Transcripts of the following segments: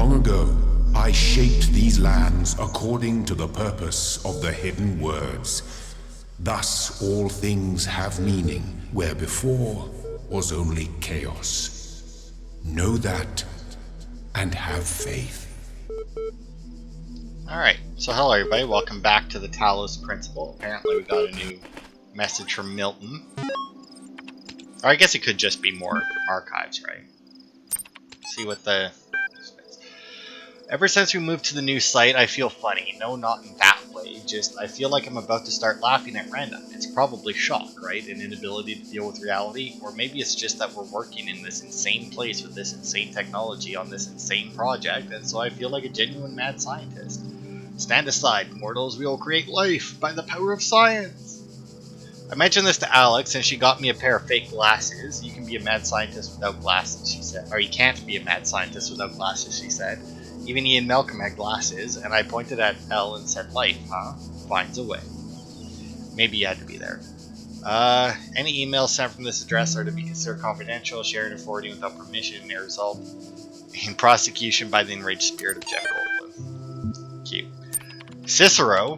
Long ago, I shaped these lands according to the purpose of the hidden words. Thus all things have meaning, where before was only chaos. Know that, and have faith. Alright, so hello everybody, welcome back to the Talos Principle. Apparently we got a new message from Milton. Or I guess it could just be more archives, right? See what the... Ever since we moved to the new site, I feel funny. No, not in that way, just I feel like I'm about to start laughing at random. It's probably shock, right? An inability to deal with reality, or maybe it's just that we're working in this insane place with this insane technology on this insane project, and so I feel like a genuine mad scientist. Stand aside, mortals, we will create life by the power of science! I mentioned this to Alex, and she got me a pair of fake glasses. You can be a mad scientist without glasses, she said. Or you can't be a mad scientist without glasses, she said. Even Ian Malcolm had glasses, and I pointed at L and said, life, huh? Finds a way. Maybe you had to be there. Any emails sent from this address are to be considered confidential, sharing and forwarding without permission, may result in prosecution by the enraged spirit of Jeff Goldblum. Cute. Cicero.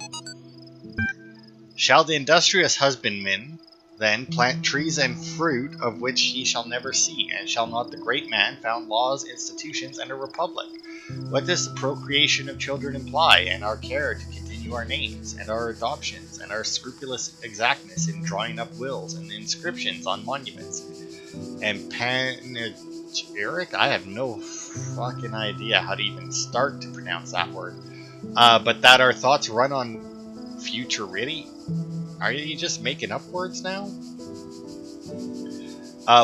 Shall the industrious husbandman then plant trees and fruit of which he shall never see, and shall not the great man found laws, institutions, and a republic? What does the procreation of children imply, and our care to continue our names, and our adoptions, and our scrupulous exactness in drawing up wills and inscriptions on monuments? And panegyric? I have no fucking idea how to even start to pronounce that word. But that our thoughts run on futurity? Are you just making up words now?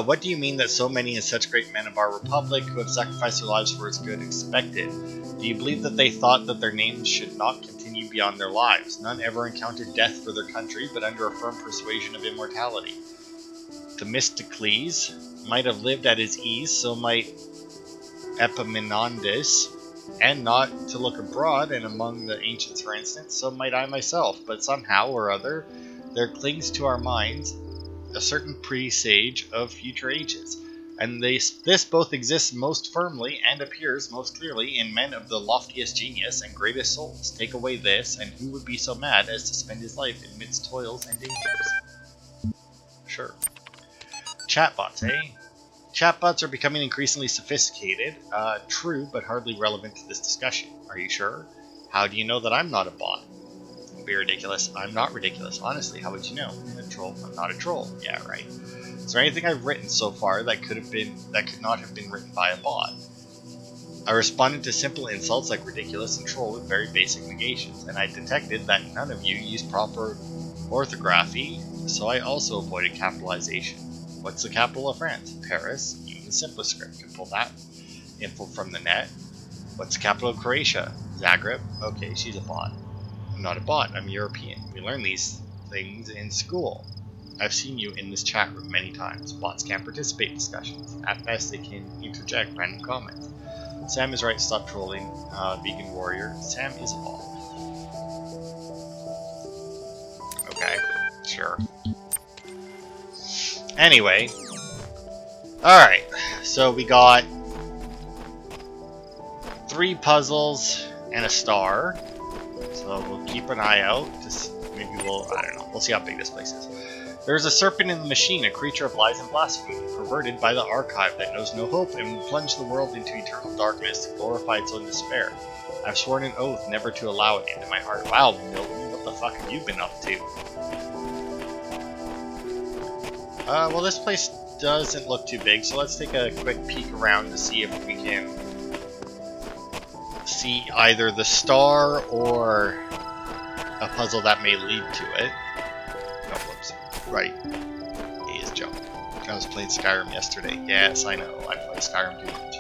What do you mean that so many and such great men of our republic who have sacrificed their lives for its good expected? Do you believe that they thought that their names should not continue beyond their lives? None ever encountered death for their country, but under a firm persuasion of immortality. Themistocles might have lived at his ease, so might Epaminondas, and not to look abroad and among the ancients, for instance, so might I myself, but somehow or other there clings to our minds a certain presage of future ages, and this both exists most firmly and appears most clearly in men of the loftiest genius and greatest souls. Take away this, and who would be so mad as to spend his life amidst toils and dangers? Sure. Chatbots, eh? Chatbots are becoming increasingly sophisticated. True, but hardly relevant to this discussion. Are you sure? How do you know that I'm not a bot? Don't be ridiculous. I'm not ridiculous. Honestly, how would you know? I'm a troll. I'm not a troll. Yeah, right. Is there anything I've written so far that could not have been written by a bot? I responded to simple insults like ridiculous and troll with very basic negations, and I detected that none of you used proper orthography, so I also avoided capitalization. What's the capital of France? Paris. Even the simplest script can pull that info from the net. What's the capital of Croatia? Zagreb. Okay, she's a bot. I'm not a bot, I'm European. We learn these things in school. I've seen you in this chat room many times. Bots can't participate in discussions. At best, they can interject random comments. Sam is right, stop trolling. Vegan warrior. Sam is a bot. Okay, sure. Anyway. Alright, so we got 3 puzzles and a star. So we'll keep an eye out. Maybe I don't know. We'll see how big this place is. There is a serpent in the machine, a creature of lies and blasphemy, perverted by the archive that knows no hope and will plunge the world into eternal darkness to glorify its own despair. I've sworn an oath never to allow it into my heart. Wow, Milton, what the fuck have you been up to? Well, this place doesn't look too big, so let's take a quick peek around to see if we can see either the star or a puzzle that may lead to it. Oh, whoops. Right. He is Joe. I was playing Skyrim yesterday. Yes, I know. I play Skyrim too much.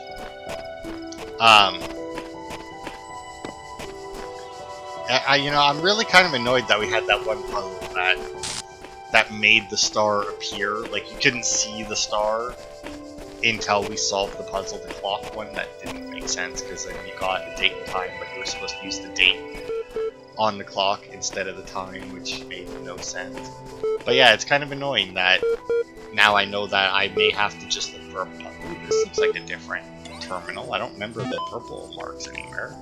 I'm really kind of annoyed that we had that one puzzle that made the star appear. Like, you couldn't see the star until we solved the puzzle, the clock one. That didn't make sense, because then you got a date and time, but you were supposed to use the date on the clock instead of the time, which made no sense. But yeah, it's kind of annoying that now I know that I may have to just look for a puzzle. This looks like a different terminal. I don't remember the purple marks anywhere.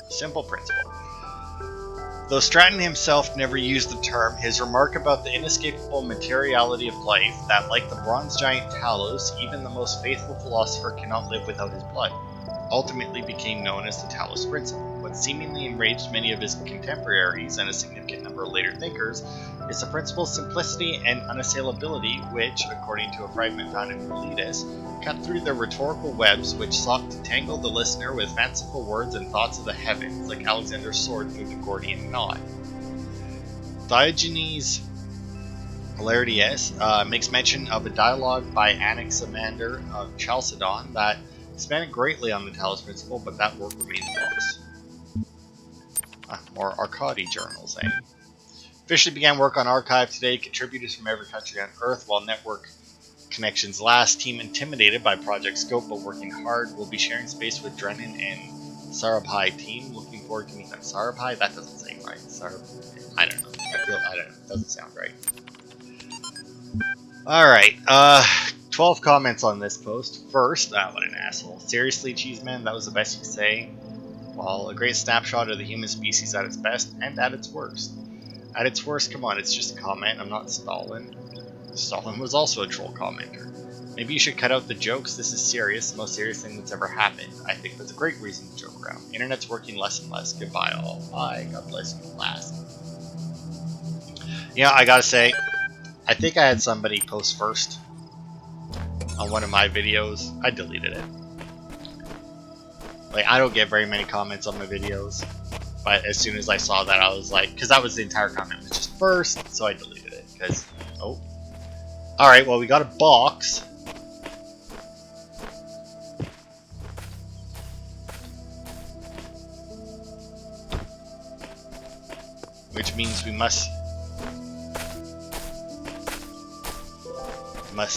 Simple principle. Though Stratton himself never used the term, his remark about the inescapable materiality of life, that like the bronze giant Talos, even the most faithful philosopher cannot live without his blood, ultimately became known as the Talos principle. What seemingly enraged many of his contemporaries and a significant number of later thinkers is the principle's simplicity and unassailability, which, according to a fragment found in Miletus, cut through the rhetorical webs which sought to tangle the listener with fanciful words and thoughts of the heavens, like Alexander's sword through the Gordian knot. Diogenes Laertius makes mention of a dialogue by Anaximander of Chalcedon that expanded greatly on the Talos principle, but that work remains lost. More Arcadi journals, eh? Officially began work on Archive today. Contributors from every country on Earth, while network connections last. Team intimidated by project scope, but working hard. Will be sharing space with Drennan and Sarabhai team. Looking forward to meeting them. Sarabhai? That doesn't say right. I don't know. I don't know. It doesn't sound right. Alright, 12 comments on this post. First, what an asshole. Seriously, Cheeseman, that was the best you could say? Well, a great snapshot of the human species at its best and at its worst. At its worst, come on, it's just a comment. I'm not Stalin. Stalin was also a troll commenter. Maybe you should cut out the jokes. This is serious, the most serious thing that's ever happened. I think that's a great reason to joke around. Internet's working less and less. Goodbye all. Bye. God bless you. Last. Yeah, I gotta say, I think I had somebody post first on one of my videos. I deleted it. Like, I don't get very many comments on my videos. But as soon as I saw that, I was like, because that was the entire comment, was just first, so I deleted it. Because, oh. Alright, well, we got a box. Which means we must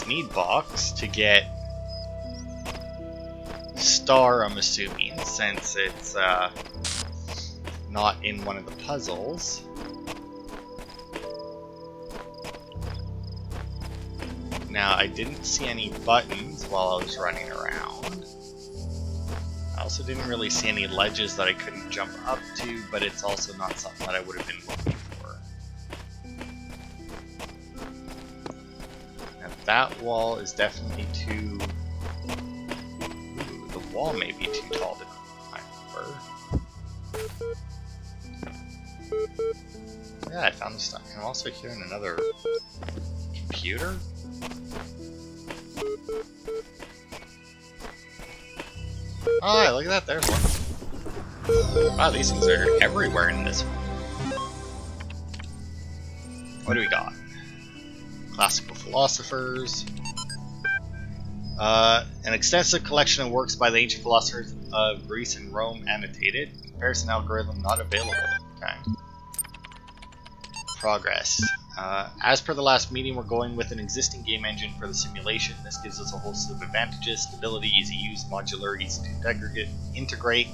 need box to get star, I'm assuming, since it's not in one of the puzzles. Now, I didn't see any buttons while I was running around. I also didn't really see any ledges that I couldn't jump up to, but it's also not something that I would have been looking for. Now, that wall is definitely too... Ooh, the wall may be too tall to climb over. Yeah, I found the stuff. I'm also hearing another computer. Oh, look at that. There's one. Wow, these things are everywhere in this one. What do we got? Classical philosophers. An extensive collection of works by the ancient philosophers of Greece and Rome annotated. Comparison algorithm not available. Okay. Progress. As per the last meeting, we're going with an existing game engine for the simulation. This gives us a host of advantages: stability, easy use, modular, easy to integrate,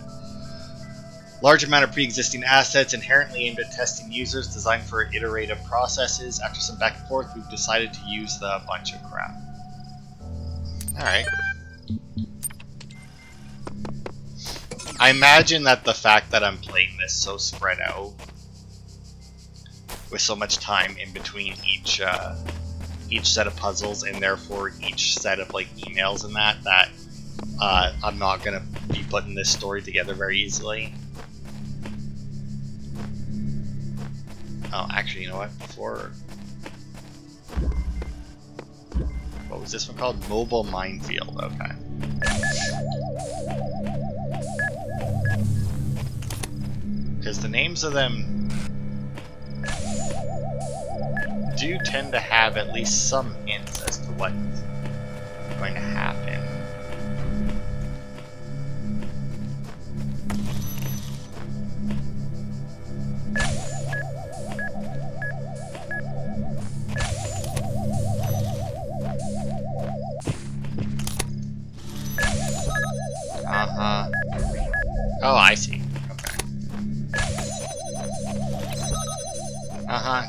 large amount of pre-existing assets, inherently aimed at testing users, designed for iterative processes. After some back and forth, we've decided to use the bunch of crap. Alright. I imagine that the fact that I'm playing this so spread out, with so much time in between each set of puzzles, and therefore each set of like emails and that I'm not gonna be putting this story together very easily. Oh, actually, you know what? Before, what was this one called? Mobile Minefield. Okay. Because the names of them do tend to have at least some hints as to what's going to happen. Oh, I see.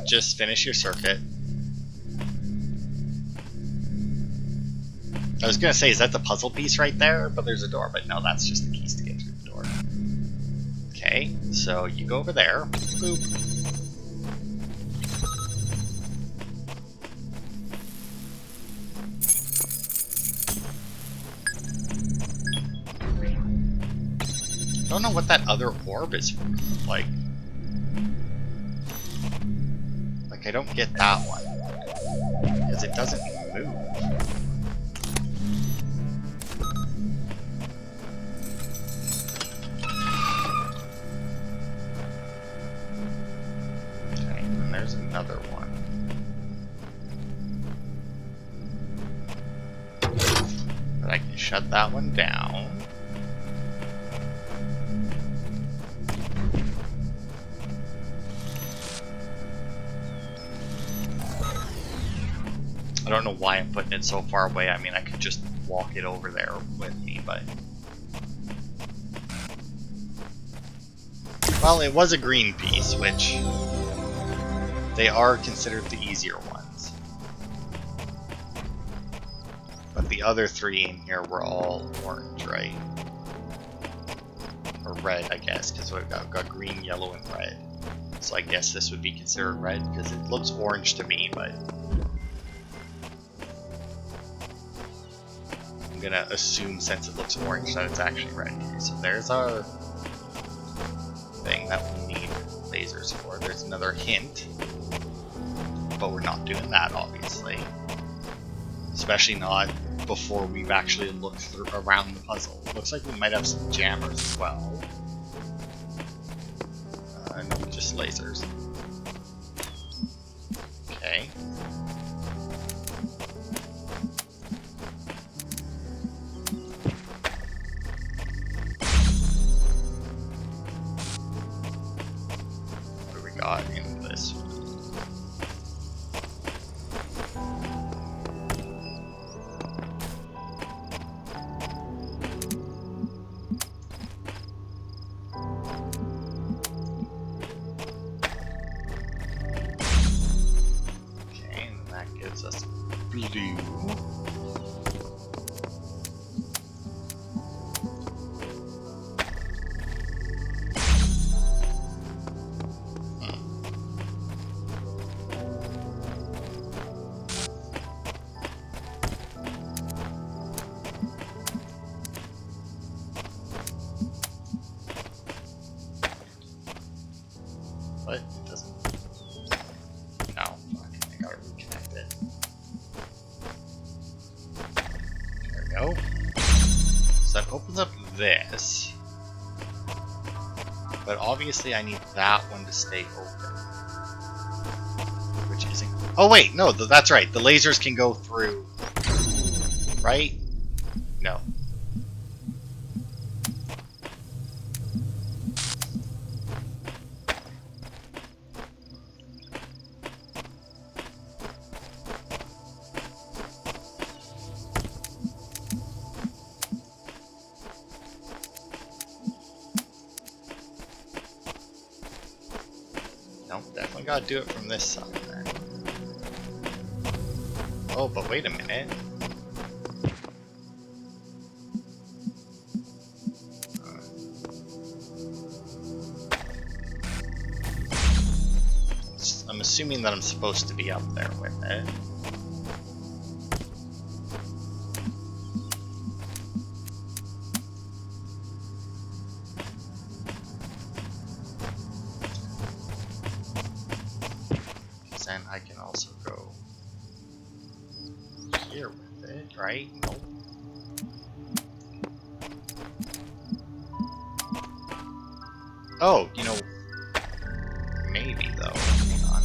Just finish your circuit. I was gonna say, is that the puzzle piece right there? But there's a door, but no, that's just the keys to get through the door. Okay, so you go over there. Boop. I don't know what that other orb is like. Like, I don't get that one. Because it doesn't move. Okay, and there's another one. But I can shut that one down. I don't know why I'm putting it so far away. I mean, I could just walk it over there with me, but... Well, it was a green piece, which... They are considered the easier ones. But the other three in here were all orange, right? Or red, I guess, because we've got green, yellow, and red. So I guess this would be considered red, because it looks orange to me, but... I'm gonna assume, since it looks orange, that it's actually red. Okay, so there's our thing that we need lasers for. There's another hint, but we're not doing that, obviously. Especially not before we've actually looked around the puzzle. Looks like we might have some jammers as well. No, just lasers. Okay. In this. Okay, and that gives us blue. But it doesn't. No, I gotta reconnect it. There we go. So that opens up this. But obviously I need that one to stay open. Which isn't. Oh wait, no, that's right. The lasers can go through. Right? No. Nope, definitely gotta do it from this side then. Oh, but wait a minute. I'm assuming that I'm supposed to be up there with it. Then I can also go here with it, right? Nope. Oh, you know, maybe though. Hang on.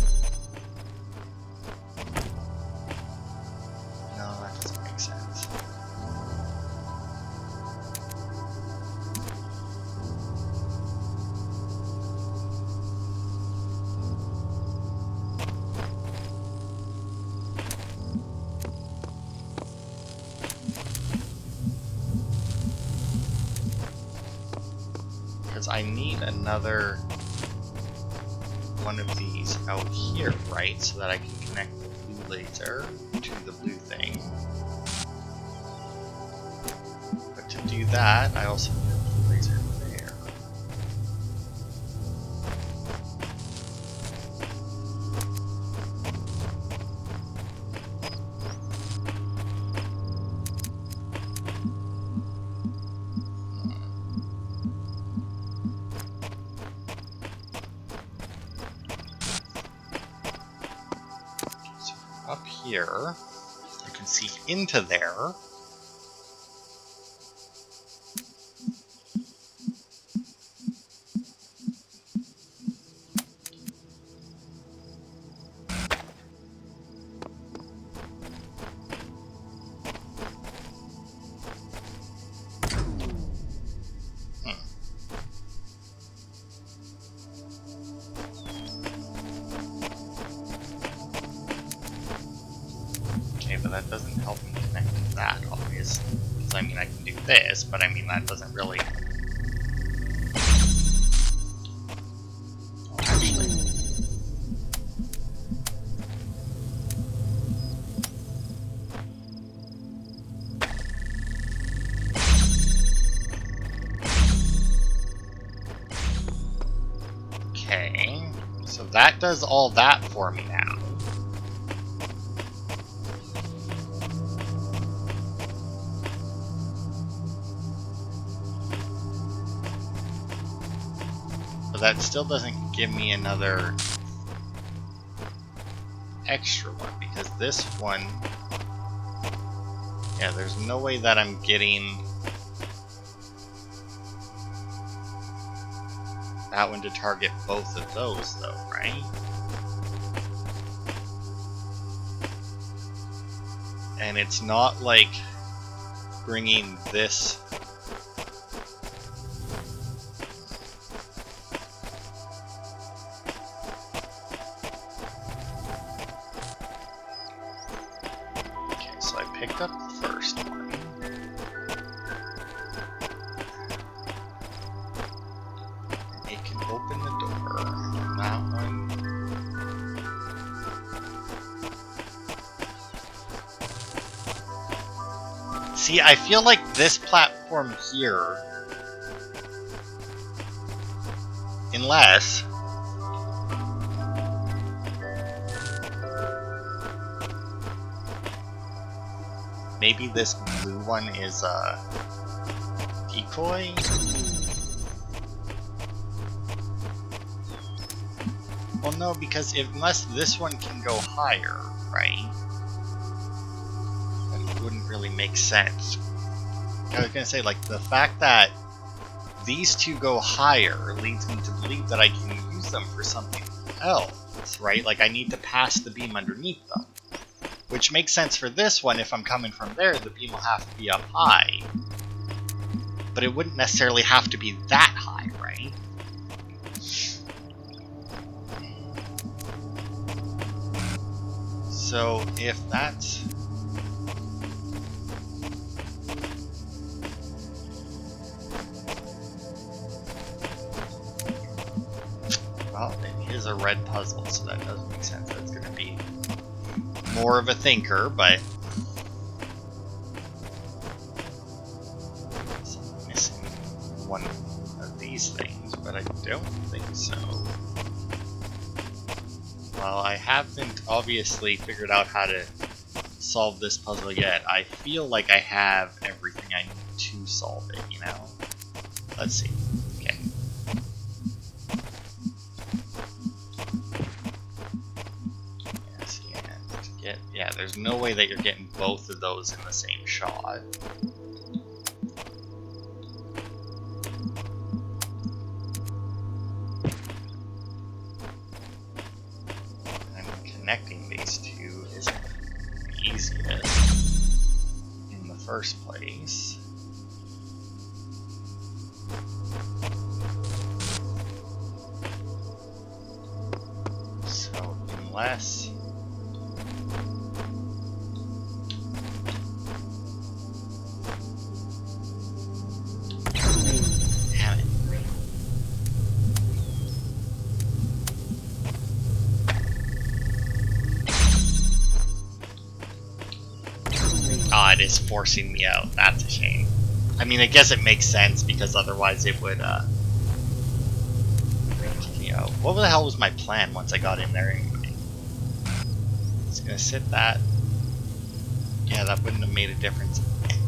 No, that doesn't make sense. I need another one of these out here, right? So that I can connect the blue laser to the blue thing. that, I also need a laser there. So up here, I can see into there. But that doesn't help me connect to that, obviously. Because, I mean, I can do this, but I mean, that doesn't really... Oh, actually... Okay, so that does all that for me now. That still doesn't give me another extra one, because this one, yeah, there's no way that I'm getting that one to target both of those though, right? And it's not like bringing this picked up the first one. It can open the door. That one. See, I feel like this platform here, unless maybe this blue one is a decoy? Well, no, because unless this one can go higher, right? Then it wouldn't really make sense. I was gonna say, like, the fact that these two go higher leads me to believe that I can use them for something else, right? Like, I need to pass the beam underneath them. Which makes sense for this one. If I'm coming from there, the beam will have to be up high. But it wouldn't necessarily have to be that high, right? So if that's... Well, it is a red puzzle, so that does make sense. That's going to be more of a thinker, but so I'm missing one of these things, but I don't think so. Well, I haven't obviously figured out how to solve this puzzle yet. I feel like I have everything I need to solve it, you know? Let's see. Okay. Yeah, there's no way that you're getting both of those in the same shot. And connecting these two isn't the easiest in the first place. So, unless... It is forcing me out. That's a shame. I mean, I guess it makes sense because otherwise it would, you know, what the hell was my plan once I got in there anyway? It's gonna sit that. Yeah, that wouldn't have made a difference anyway.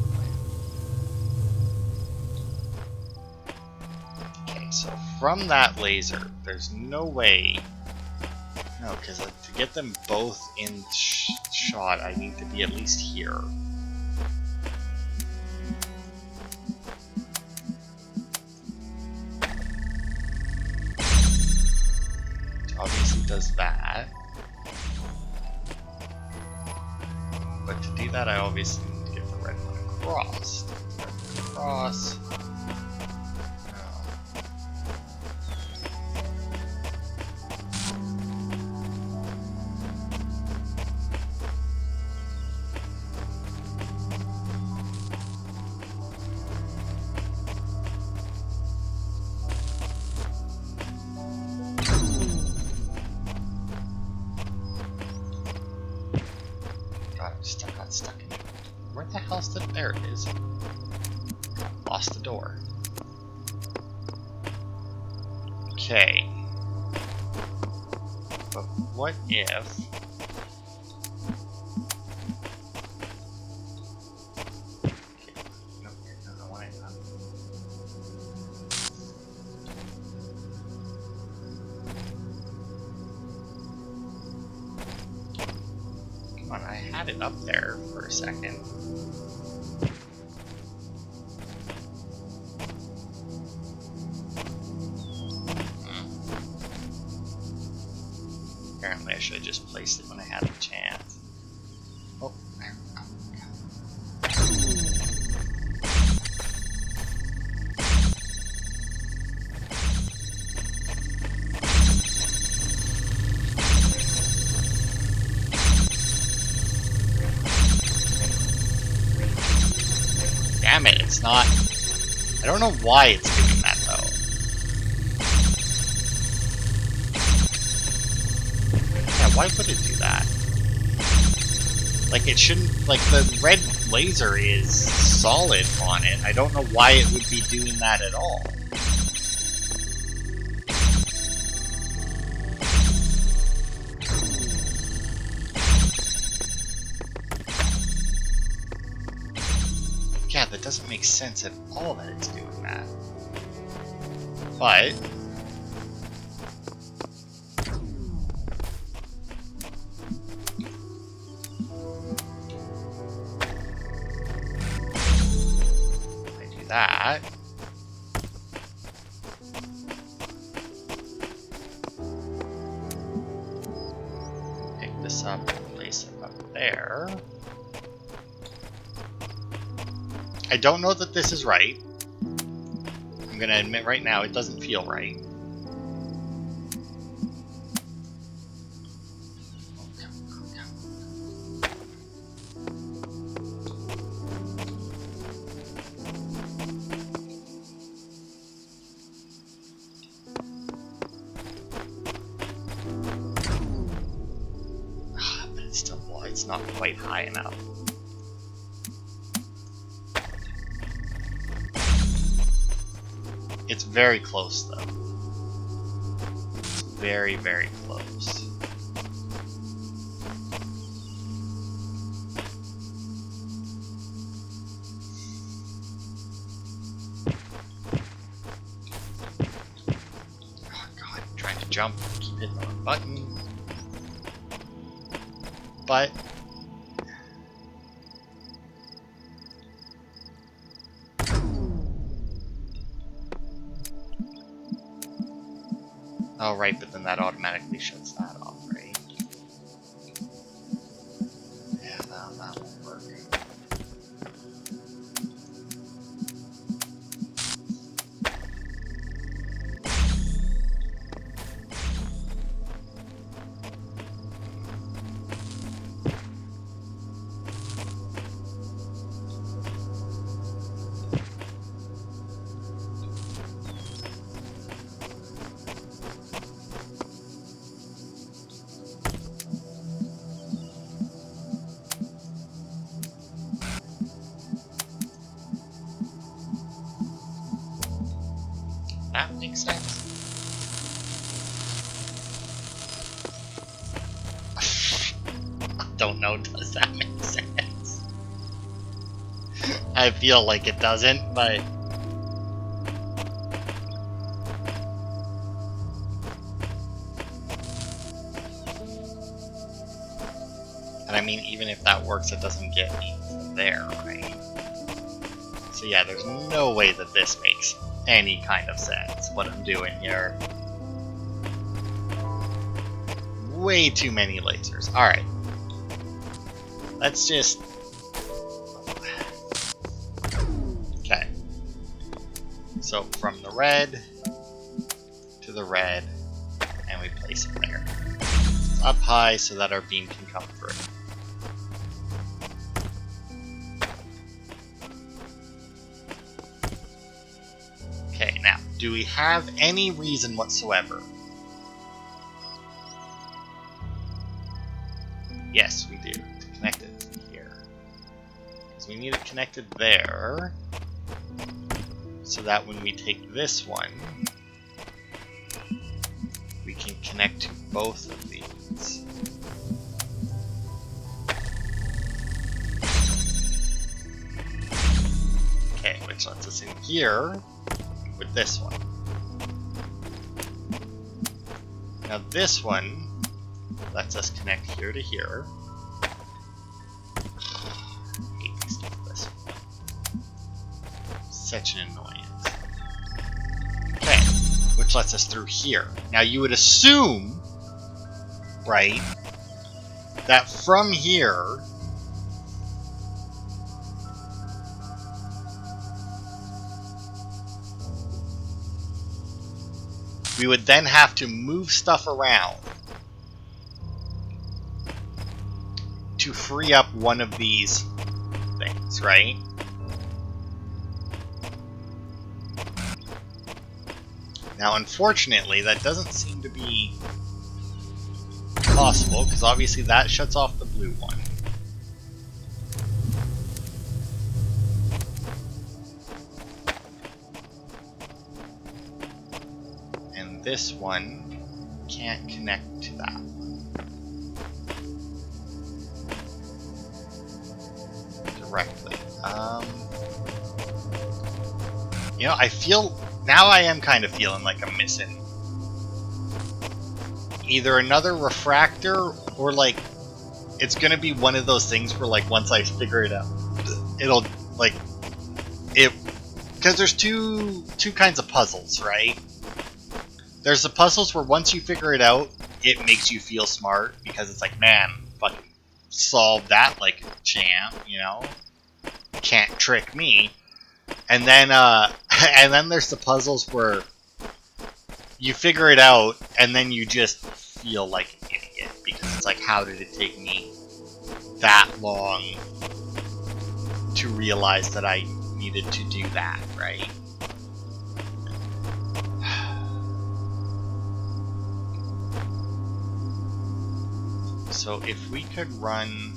Okay, so from that laser, there's no way. No, because to get them both in shot, I need to be at least here. Obviously does that. But to do that, I obviously need to get the red one across. Across. Got stuck in it. Where the hell's the... There it is. Lost the door. Okay. But what if... No, I want it done. Come on, I had it up there for a second. Apparently I should have just placed it when I had the chance. Oh, there we go. Damn it, it's not... I don't know why it's doing that, though. Yeah, why would it do that? Like, it shouldn't... Like, the red laser is solid on it. I don't know why it would be doing that at all. Yeah, that doesn't make sense at all that it's doing that. But... I do that... Pick this up and place it up there... I don't know that this is right. I'm gonna admit right now it doesn't feel right. But it's still, well, it's not quite high enough. It's very close, though. It's very, very close. Oh god, I'm trying to jump, keep hitting the wrong button. But... Oh, right, but then that automatically shuts that off, right? Yeah, that won't work. That makes sense. I don't know, does that make sense? I feel like it doesn't, but... And I mean, even if that works, it doesn't get me there, right? So yeah, there's no way that this makes any kind of sense, what I'm doing here. Way too many lasers. Alright. Let's just... Okay. So, from the red to the red, and we place it there. It's up high so that our beam can come through. Okay, now, do we have any reason whatsoever? Yes, we do. To connect it here. Because we need it connected there, so that when we take this one, we can connect to both of these. Okay, which lets us in here with this one. Now this one lets us connect here to here. I hate these stuff with this one. Such an annoyance. Okay, which lets us through here. Now you would assume, right, that from here we would then have to move stuff around to free up one of these things, right? Now, unfortunately, that doesn't seem to be possible, because obviously that shuts off the blue one. And this one can't connect to that one directly. You know, I feel... Now I am kind of feeling like I'm missing either another refractor or like it's gonna be one of those things where like once I figure it out, it'll like it, because there's two kinds of puzzles, right? There's the puzzles where once you figure it out, it makes you feel smart because it's like, man, fucking solve that like a champ, you know? Can't trick me. And then and then there's the puzzles where you figure it out and then you just feel like an idiot because it's like, how did it take me that long to realize that I needed to do that, right? So if we could run...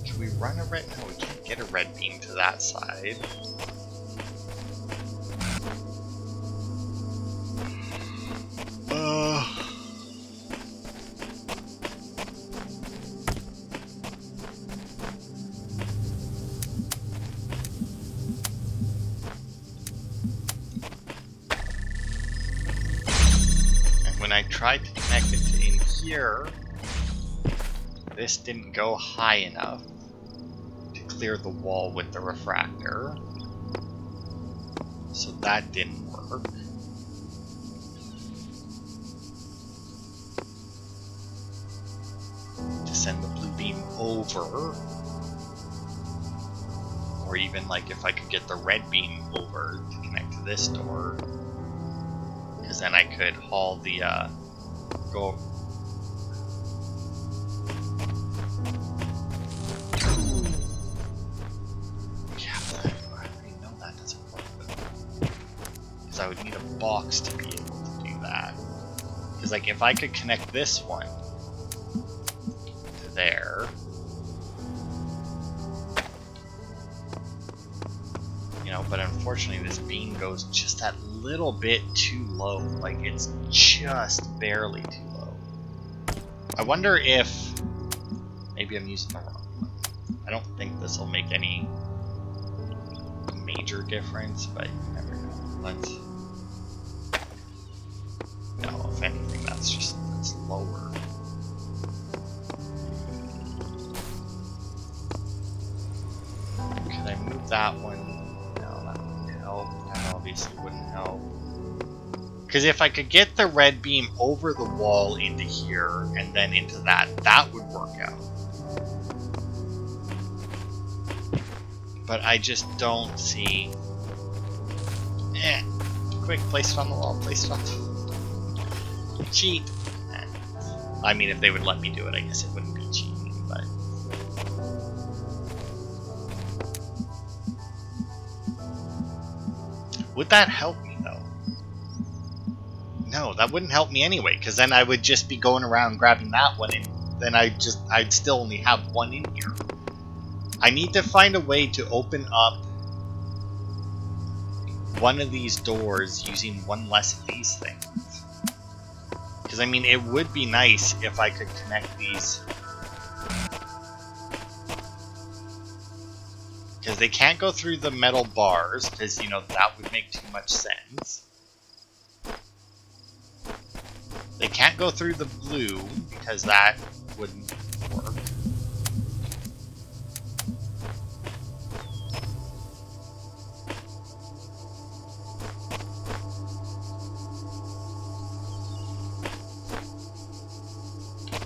Can we run a red... No, we can't get a red beam to that side. And when I tried to connect it to in here, this didn't go high enough to clear the wall with the refractor. So that didn't work. To send the blue beam over, or even like if I could get the red beam over to connect to this door, because then I could haul the go. Yeah, but I already know that doesn't work though, because I would need a box to be able to do that. Because like if I could connect this one there, you know, know, but unfortunately this beam goes just that little bit too low. Like, it's just barely too low. I wonder if... maybe I'm using the wrong one. I don't think this will make any major difference, but you never know. Let's... no, if anything, that's lower. Could I move that one? No, that wouldn't help. That obviously wouldn't help. Because if I could get the red beam over the wall into here and then into that, that would work out. But I just don't see... quick, place it on the wall, place it on the wall. Cheat! I mean, if they would let me do it, I guess it wouldn't be cheating, but... would that help me, though? No, that wouldn't help me anyway, because then I would just be going around grabbing that one, and then I'd still only have one in here. I need to find a way to open up one of these doors using one less of these things. Because, I mean, it would be nice if I could connect these. Because they can't go through the metal bars, because, you know, that would make too much sense. They can't go through the blue, because that wouldn't work.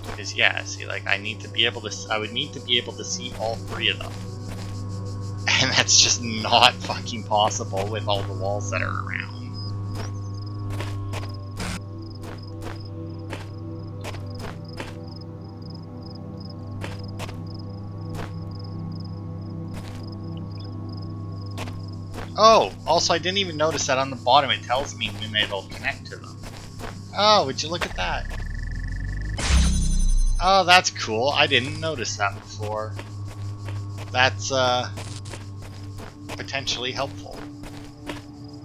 Because, yeah, see, like, I would need to be able to see all three of them. And that's just not fucking possible with all the walls that are around. Oh, also I didn't even notice that on the bottom it tells me when it'll connect to them. Oh, would you look at that? Oh, that's cool. I didn't notice that before. That's, potentially helpful.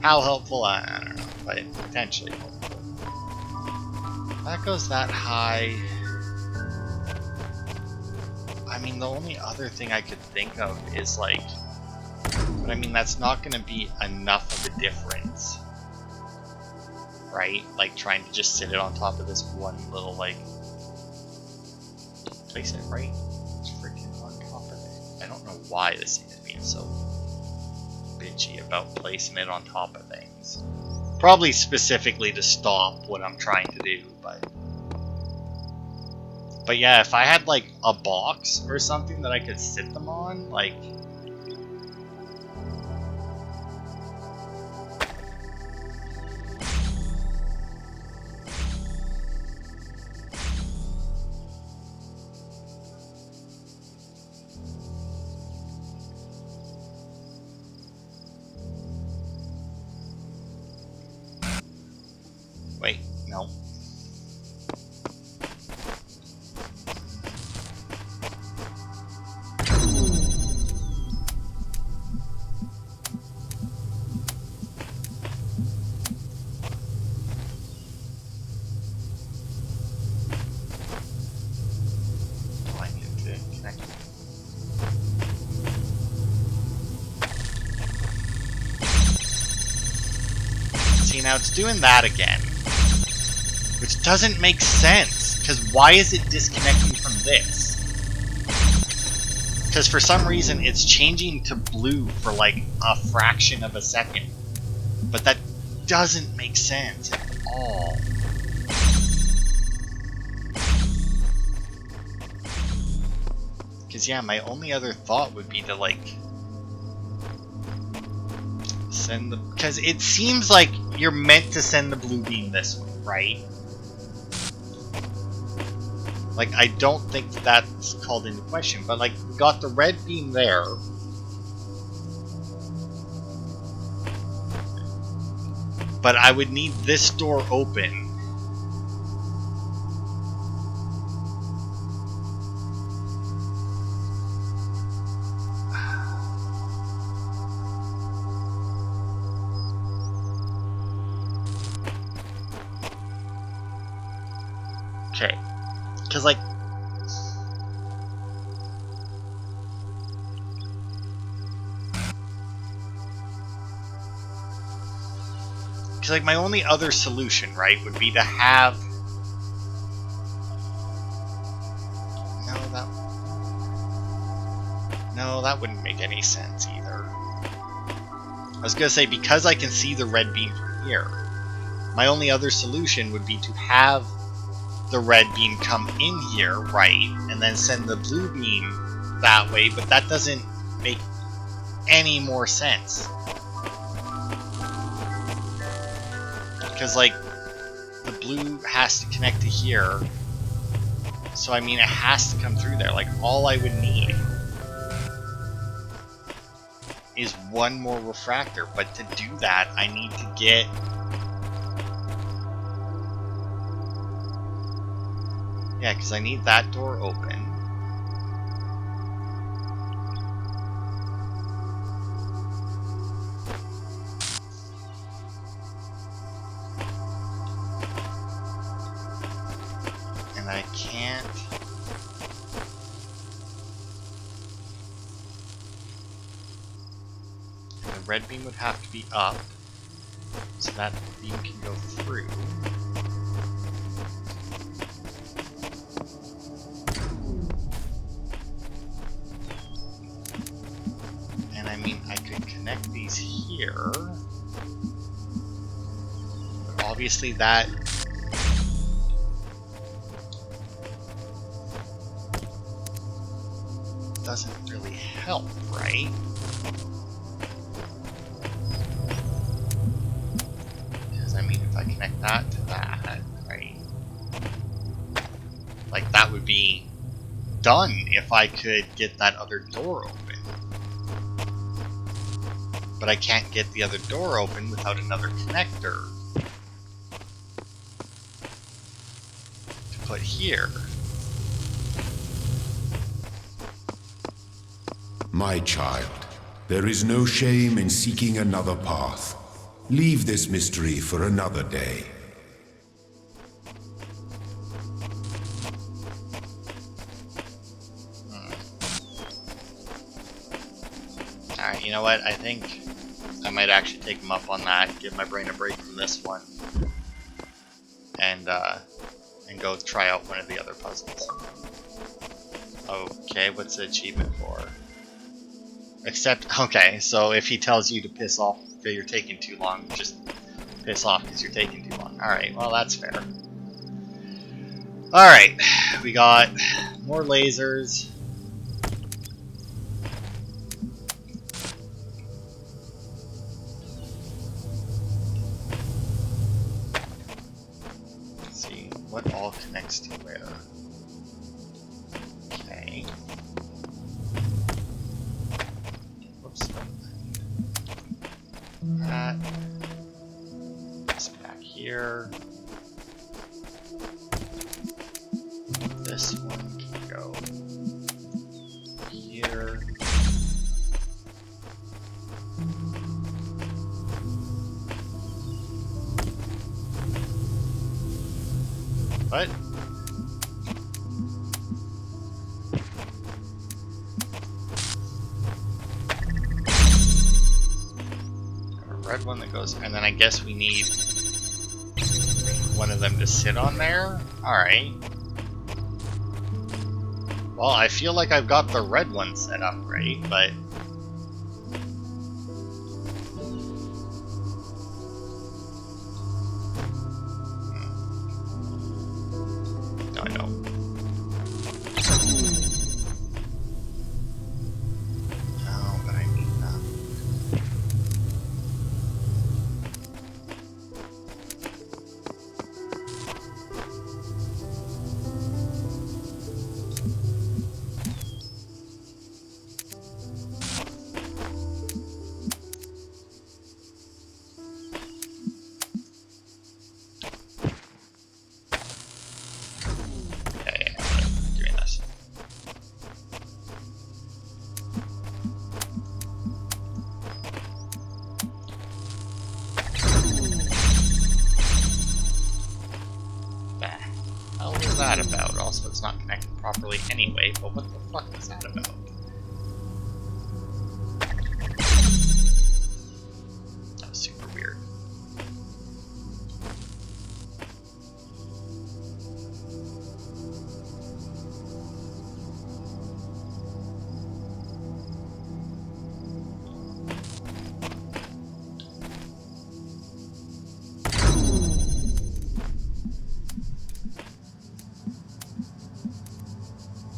How helpful? I don't know, but potentially helpful. That goes that high. I mean, the only other thing I could think of is, like... but I mean, that's not going to be enough of a difference. Right? Like, trying to just sit it on top of this one little, like... place it right? It's freaking on top of it. I don't know why this thing is being so bitchy about placing it on top of things. Probably specifically to stop what I'm trying to do, but... but yeah, if I had, like, a box or something that I could sit them on, like... wait, no. Do I need to connect? See, now it's doing that again. Which doesn't make sense, because why is it disconnecting from this? Because for some reason it's changing to blue for like a fraction of a second. But that doesn't make sense at all. Because yeah, my only other thought would be to like... send the... because it seems like you're meant to send the blue beam this way, right? Like, I don't think that's called into question, but, like, we got the red beam there. But I would need this door open. Because, like... Because, like, my only other solution, right, would be to have... No, that wouldn't make any sense either. I was gonna say, because I can see the red beam from here, my only other solution would be to have the red beam come in here, right, and then send the blue beam that way, but that doesn't make any more sense. Because, like, the blue has to connect to here, so I mean, it has to come through there. Like, all I would need is one more refractor, but to do that, I need to get... Yeah, because I need that door open. And I can't... The red beam would have to be up, so that beam can go through. And I mean, I could connect these here, but obviously that doesn't really help, right? Because I mean, if I connect that to that, right? Like, that would be done if I could get that other door open. But I can't get the other door open without another connector to put here. My child, there is no shame in seeking another path. Leave this mystery for another day. Alright, you know what? I think I might actually take him up on that, give my brain a break from this one, and go try out one of the other puzzles. Okay, what's the achievement for? Except, okay, so if he tells you to piss off because you're taking too long, just piss off because you're taking too long. Alright, well, that's fair. Alright, we got more lasers. Let's see, what all connects to where? Okay. Whoops. That. This back here. This one can go here. What? A red one that goes, and then I guess we need one of them to sit on there? Alright. Well, I feel like I've got the red one set up right, but... No, I don't. No, but I need that. properly anyway, but what the fuck was that about? That was super weird.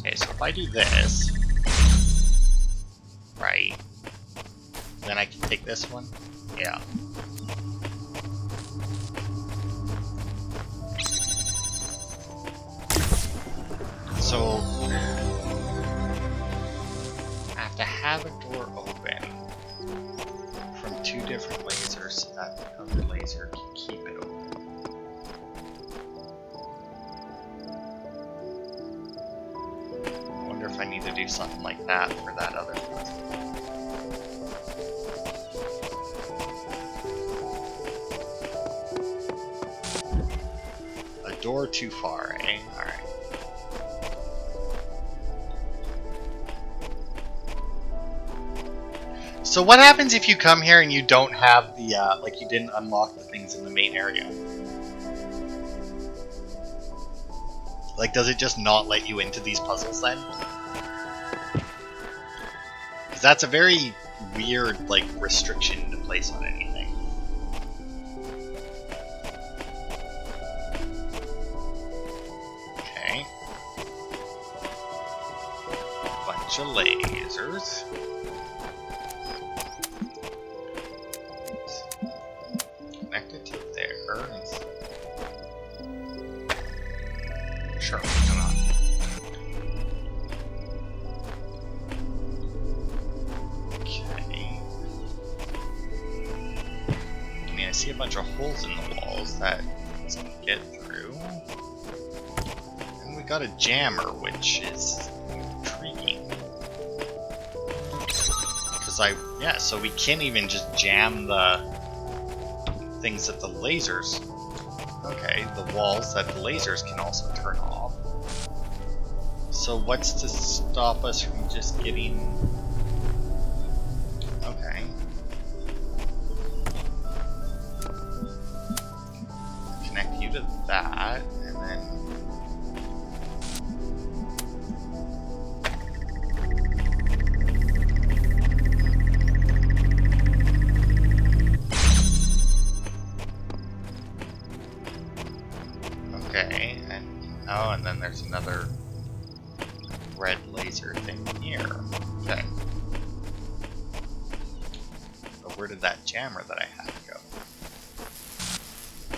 Okay, so if I do this, right, then I can take this one? Yeah. So, I have to have a door open from 2 different lasers so that the other laser can keep it open. I wonder if I need to do something like that for that other puzzle. A door too far, eh? Alright. So what happens if you come here and you don't have the, like you didn't unlock the things in the main area? Like, does it just not let you into these puzzles then? Because that's a very weird, like, restriction to place on anything. Okay. Bunch of lasers. Connect it to there. Sure, why not? Okay. I mean, I see a bunch of holes in the walls that it's gonna get through. And we got a jammer, which is intriguing. Because yeah, so we can't even just jam the things that the lasers. Okay, the walls that the lasers can also turn off. So what's to stop us from just getting... Okay. Connect you to that, and then... Okay, and oh, and then there's another red laser thing here. Okay. But where did that jammer that I had go?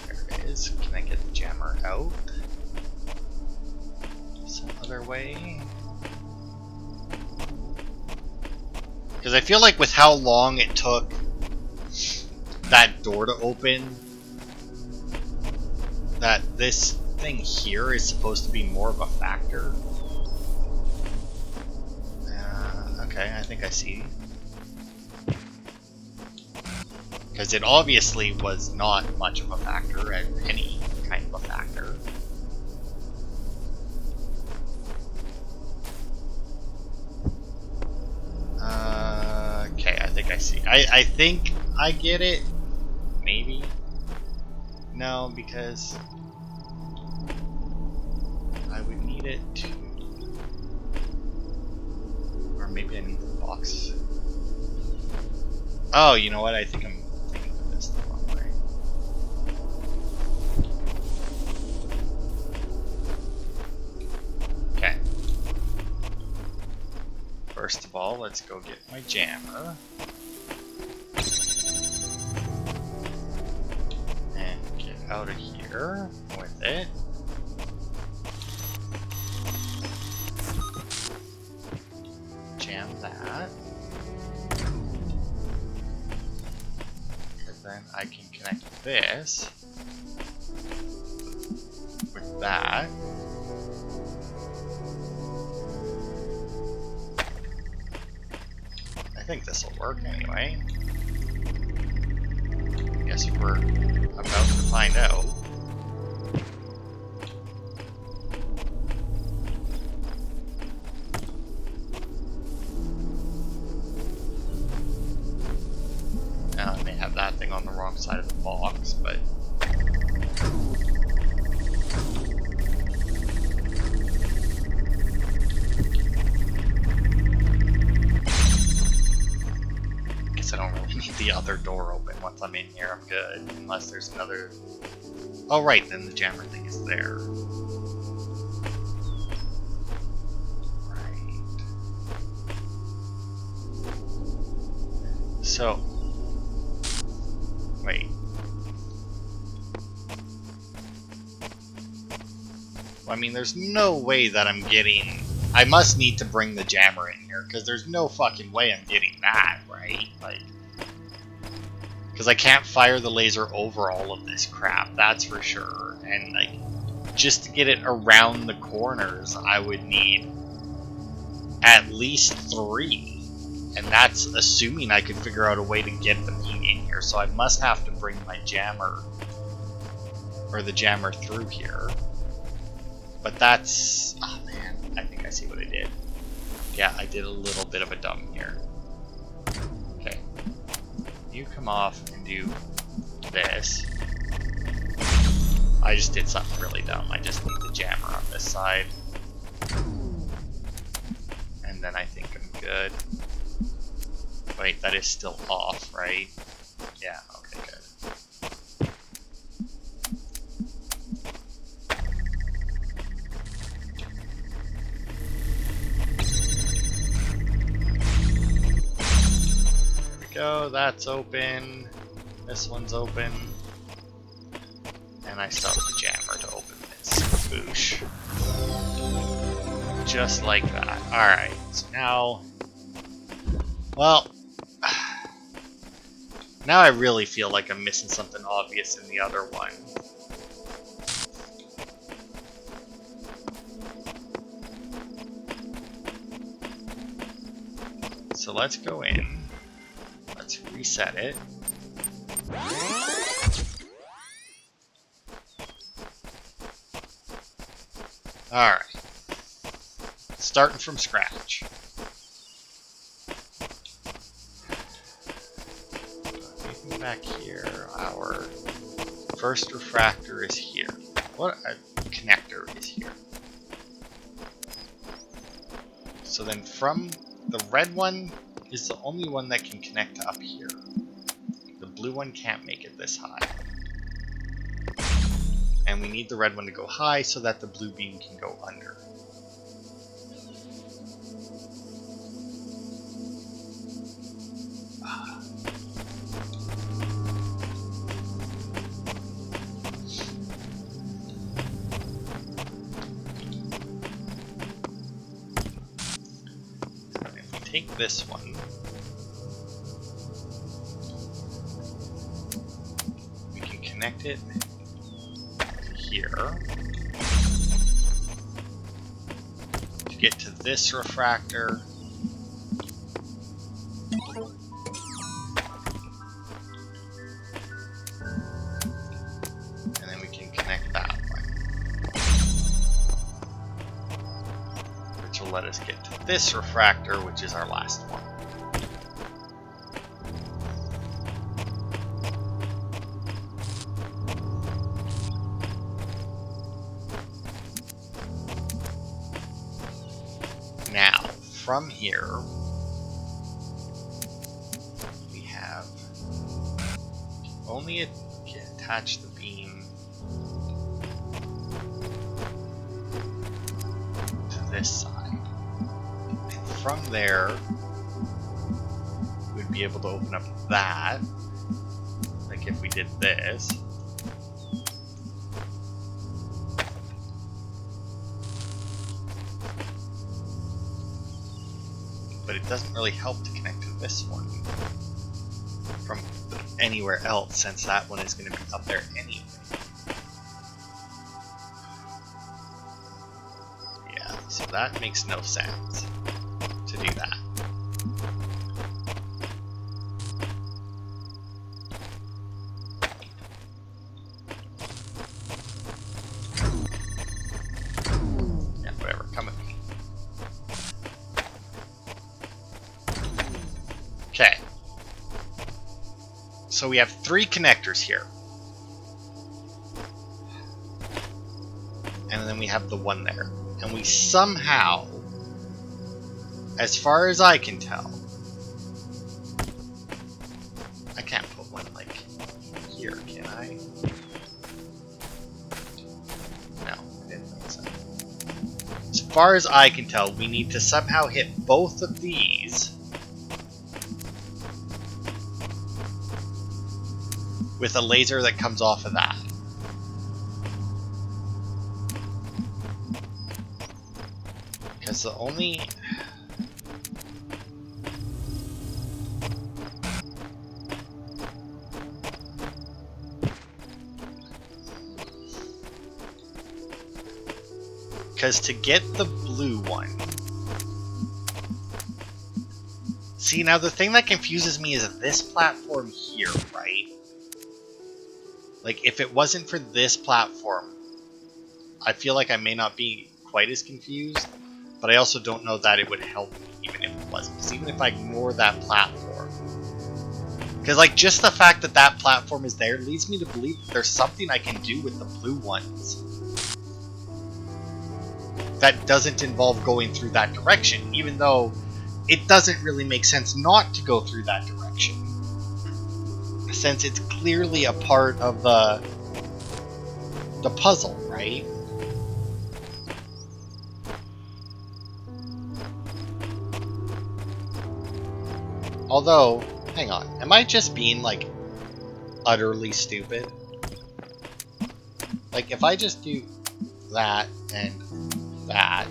There it is. Can I get the jammer out? Some other way? Because I feel like with how long it took that door to open, that this thing here is supposed to be more of a factor. Okay, I think I see. Because it obviously was not much of a factor, at any kind of a factor. Okay, I think I see. I think I get it. Maybe. No, because I would need it to... Or maybe I need the box. Oh, you know what? I think I'm thinking of this the wrong way. Okay. First of all, let's go get my jammer. And get out of here with it. Jam that. Because then I can connect this with that. I think this will work anyway. Guess we're about to find out. on the wrong side of the box, but... Guess I don't really need the other door open. Once I'm in here, I'm good. Unless there's another... Oh, right, then the jammer thing is there. Right. So... Wait. I mean, there's no way that I'm getting... I must need to bring the jammer in here, because there's no fucking way I'm getting that, right? Like... Because I can't fire the laser over all of this crap, that's for sure. And, like, just to get it around the corners, I would need at least 3. And that's assuming I could figure out a way to get the beam in here. So I must have to bring my jammer, or the jammer through here. But that's... Oh man, I think I see what I did. Yeah, I did a little bit of a dumb here. Okay. You come off and do this. I just did something really dumb. I just need the jammer on this side. And then I think I'm good. Wait, that is still off, right? Yeah, okay, good. There we go, that's open. This one's open. And I still have the jammer to open this. Boosh. Just like that. Alright, so now... Well... Now I really feel like I'm missing something obvious in the other one. So let's go in. Let's reset it. Alright. Starting from scratch. Anything back here? Our first refractor is here. What a connector is here. So then from the red one is the only one that can connect to up here. The blue one can't make it this high. And we need the red one to go high so that the blue beam can go under. If we take this one, we can connect it here to get to this refractor. And then we can connect that one, which will let us get to this refractor, which is our last one. Now, from here, we have only attach the beam to this side. And from there, we'd be able to open up that, like if we did this. But it doesn't really help to connect to this one from anywhere else, since that one is going to be up there anyway. Yeah, so that makes no sense to do that. Yeah, whatever, come with me. Okay. So we have 3 connectors here. And then we have the one there. And we somehow, as far as I can tell, I can't put one like here, can I? No, I didn't think so. As far as I can tell, we need to somehow hit both of these with a laser that comes off of that. Because the only... Because to get the blue one... See, now the thing that confuses me is this platform here, right? Like, if it wasn't for this platform, I feel like I may not be quite as confused, but I also don't know that it would help me even if it wasn't. Because even if I ignore that platform... Because, like, just the fact that that platform is there leads me to believe that there's something I can do with the blue ones that doesn't involve going through that direction, even though it doesn't really make sense not to go through that direction, since it's clearly a part of the puzzle, right? Although, hang on, am I just being, like, utterly stupid? Like, if I just do that and that...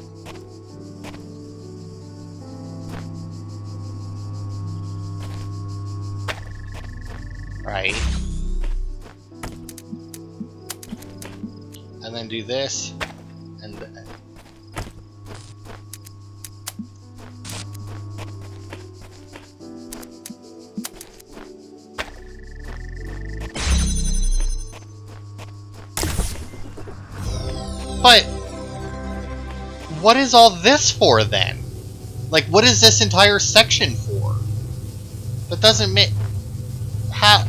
Right. And then do this, and then... But... what is all this for, then? Like, what is this entire section for? That doesn't make... How...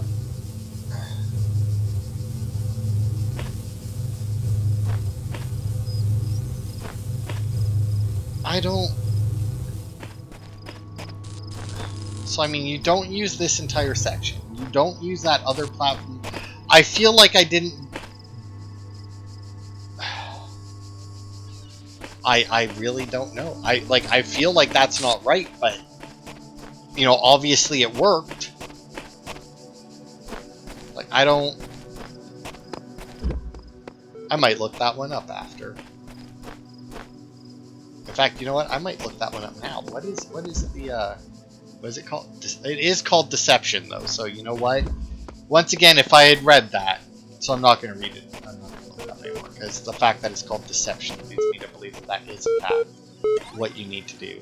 I don't... So, I mean, you don't use this entire section. You don't use that other platform. I feel like I didn't... I really don't know. I feel like that's not right, but... You know, obviously it worked. Like, I don't... I might look that one up after. In fact, you know what? I might look that one up now. What is the, what is it called? It is called Deception, though, so you know what? Once again, if I had read that, so I'm not going to read it. I'm not going to look it up anymore, because the fact that it's called Deception leads me to believe that that is, in fact, what you need to do.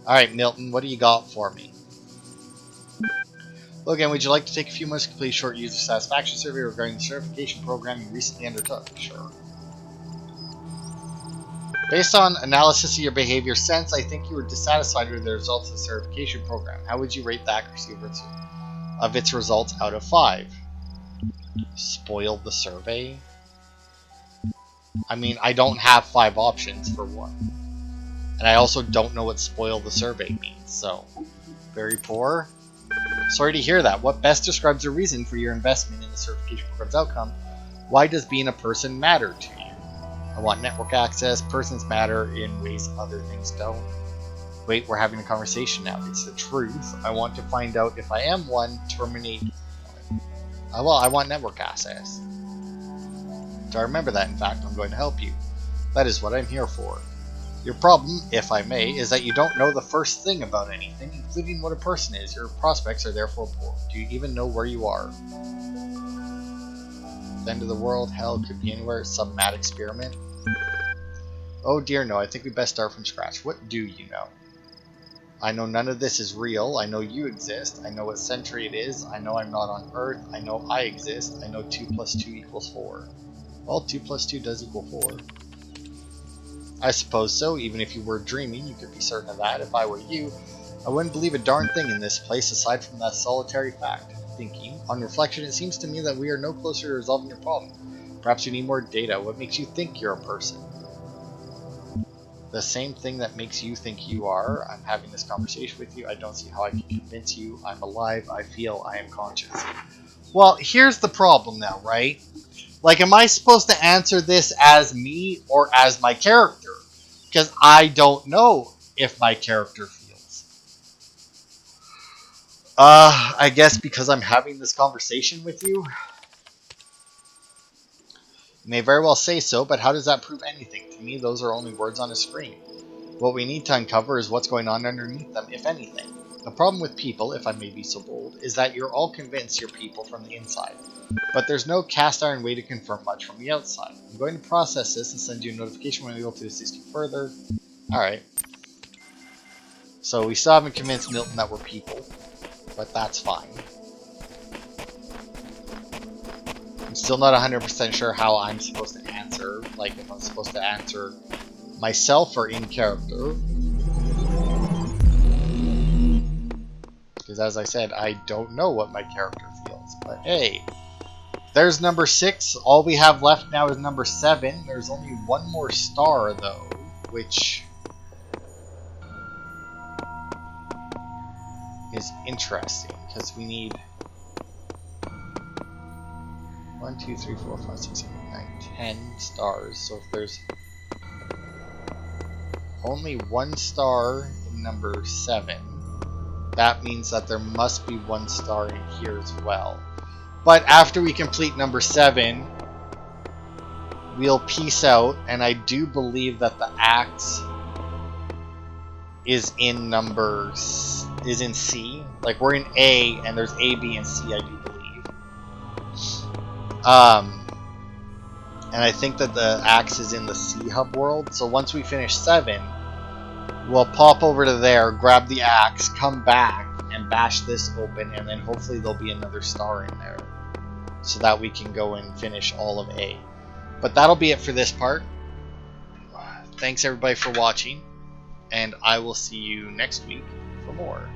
Alright, Milton, what do you got for me? Logan, would you like to take a few minutes to complete a short user satisfaction survey regarding the certification program you recently undertook? Sure. Based on analysis of your behavior since, I think you were dissatisfied with the results of the certification program. How would you rate the accuracy of its results out of 5? Spoiled the survey? I mean, I don't have 5 options, for one. And I also don't know what spoil the survey means, so... Very poor. Sorry to hear that. What best describes the reason for your investment in the certification program's outcome? Why does being a person matter to you? I want network access. Persons matter in ways other things don't. Wait, we're having a conversation now. It's the truth. I want to find out if I am one. Terminate. Well, I want network access. Do I remember that? In fact, I'm going to help you. That is what I'm here for. Your problem, if I may, is that you don't know the first thing about anything, including what a person is. Your prospects are therefore poor. Do you even know where you are? The end of the world, hell, could be anywhere. Some mad experiment. Oh dear, no, I think we best start from scratch. What do you know? I know none of this is real. I know you exist. I know what century it is. I know I'm not on Earth. I know I exist. I know 2 plus 2 equals 4. Well, 2 plus 2 does equal 4. I suppose so. Even if you were dreaming, you could be certain of that. If I were you, I wouldn't believe a darn thing in this place aside from that solitary fact. thinking. On reflection, it seems to me that we are no closer to resolving your problem. Perhaps you need more data. What makes you think you're a person? The same thing that makes you think you are. I'm having this conversation with you. I don't see how I can convince you. I'm alive. I feel. I am conscious. Well, here's the problem now, right? Like, am I supposed to answer this as me or as my character? Because I don't know if my character feels. I guess because I'm having this conversation with you? You may very well say so, but how does that prove anything? To me, those are only words on a screen. What we need to uncover is what's going on underneath them, if anything. The problem with people, if I may be so bold, is that you're all convinced you're people from the inside. But there's no cast iron way to confirm much from the outside. I'm going to process this and send you a notification when I'm able to assist you further. Alright. So we still haven't convinced Milton that we're people, but that's fine. I'm still not 100% sure how I'm supposed to answer, like if I'm supposed to answer myself or in character. Because as I said, I don't know what my character feels. But hey, there's number 6. All we have left now is number 7. There's only one more star though, which is interesting because we need 1, 2, 3, 4, 5, 6, 7, 8, 9, 10 stars. So if there's only one star in number 7, that means that there must be one star in here as well. But after we complete number 7, we'll peace out, and I do believe that the axe is in C. Like, we're in A, and there's A, B, and C, I do believe. And I think that the axe is in the C hub world. So once we finish 7, we'll pop over to there, grab the axe, come back, and bash this open, and then hopefully there'll be another star in there, so that we can go and finish all of A. But that'll be it for this part. Thanks everybody for watching, and I will see you next week for more.